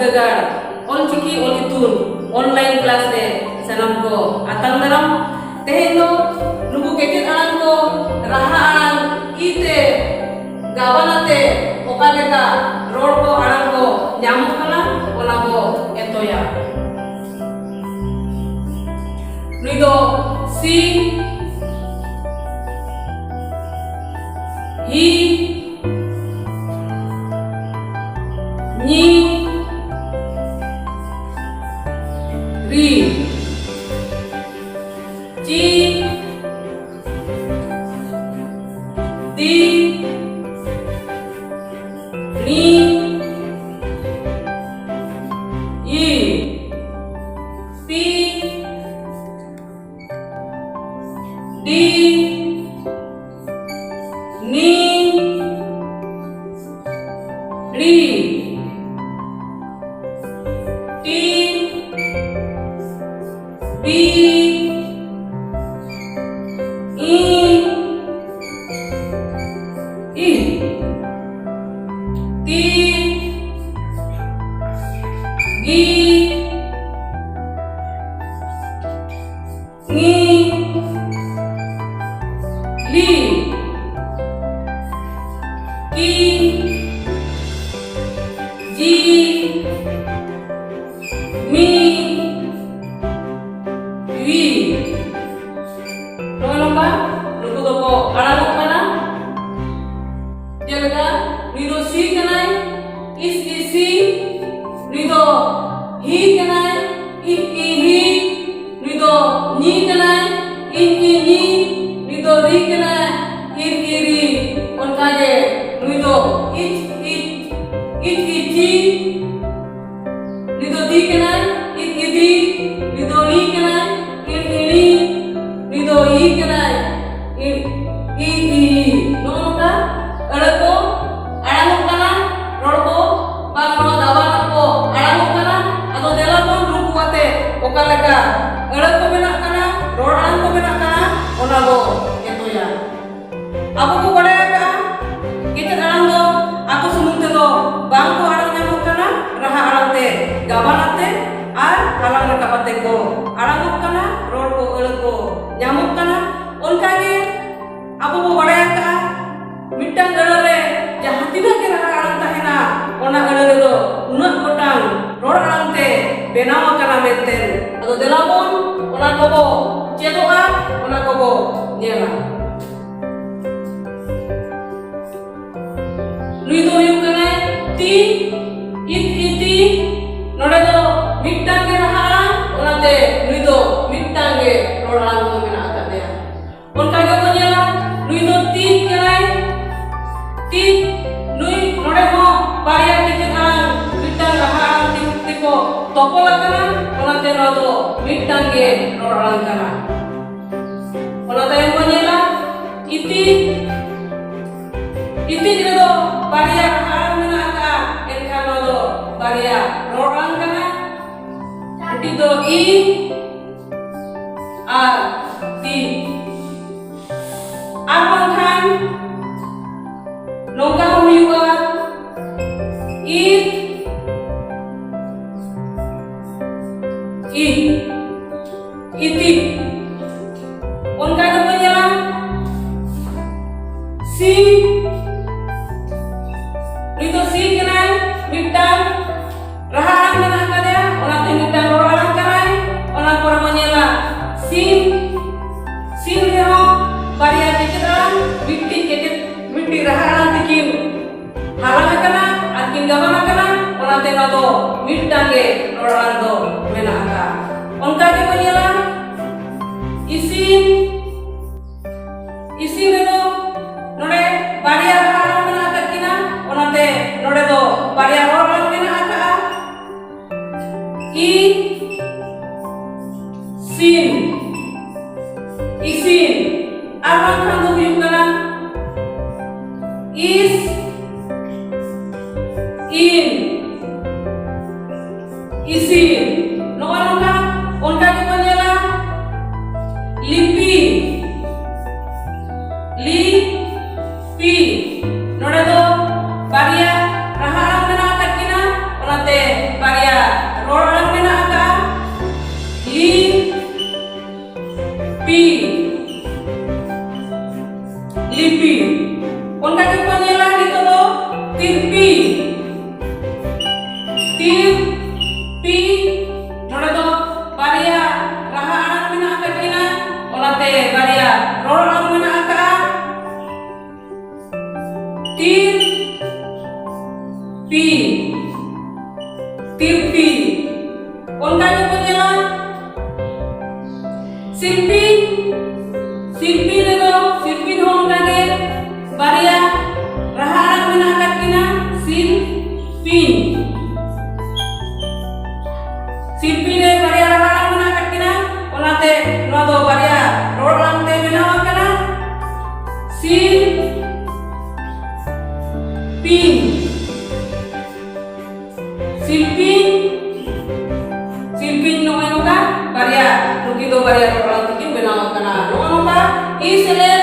Birdagar Olchiki Olitun online class re sanam ko atang daram tehen do nuku kecil alang ko raha alang ite gawanate oka leka rol ko alang ko nyamuk kana ona ko etoya nui do si hi ni ri ji di ni i pi di ni ri ti bi i ti gi ni li ki ji mi wi nolamba nuku do ko alang kana jelaka nido si kanai is isi nido hi kanai i hi nido ni kanai i ni nido ri kanai i ri onkaje nido it ji nido di kanai i di nido ni kanai i ni nido i kanai i nolamba alako alang kana rol ko bang no dawan ko alang kana atau delapon ruku ate oka leka alang ko benak kana rol alang ko benak kana ona go eto ya apo ko badaya ka kita alang do aku sumung te do bang ko alang nyamuk kana raha alang te gawan ate ar alang reka pate ko alang kana rol ko alang ko nyamuk kana onka ge apo ko badaya ka mitang galare jahan tidak kira alang tahena ona galare do unat potang rol alang te benawa kana meten atau delapon ona kobo cedoa ona kobo nyela nui do yu kana ti iti nore do mitang ge raha ona te nui do mitang ge rol alang ko mena akadea onka ge ko nyela nui do ti kana ti nui nore mo bariya kecil alang mitang raha alang ti ko topola kana ona te no do mitang ge rol alang kana ona te mo nyela iti jero do bariya raha alang mena aka enka no do bariya rol alang kana iti do i a ti abang kan nongka huyuga iti onka ga penyela si nito si kenai mitang raha alang mena kadea ona te mitang rol alang kanai ona pora menyela sin reho bariya kecil mitti raha alang tikin halang kana akin gawana kana ona te no do mitang ge rol alang do mena aka onka ge penyela isin redo nore bariya raha alang mena aka kina ona te nore do bariya rol alang mena aka isin abang kan do huyuk kana is in isin noka onka ge penyela lipi nore do bariya raha alang mena aka kina ona te bariya lipi. Onka niyo po nila dito to, tirpi. Tirpi. Nora to, Baria, raha anak minakakad kina. Onate, Baria, roro lang minakakad. Tirpi. Tirpi. Onka niyo po nila. Silpin. Silpin ito, silpin ho ang lagi. Baria, raha anak minakakad kina. Silpin. Silpin eh, Baria, raha anak minakakad kina. Onate, nodo, Baria, roro lang te minawag ka na. Silpin. Silpin. Silpin no ano ka? Baria, nung ito Baria, roro lang tikin, binawag ka na. Nung ano ka? Isile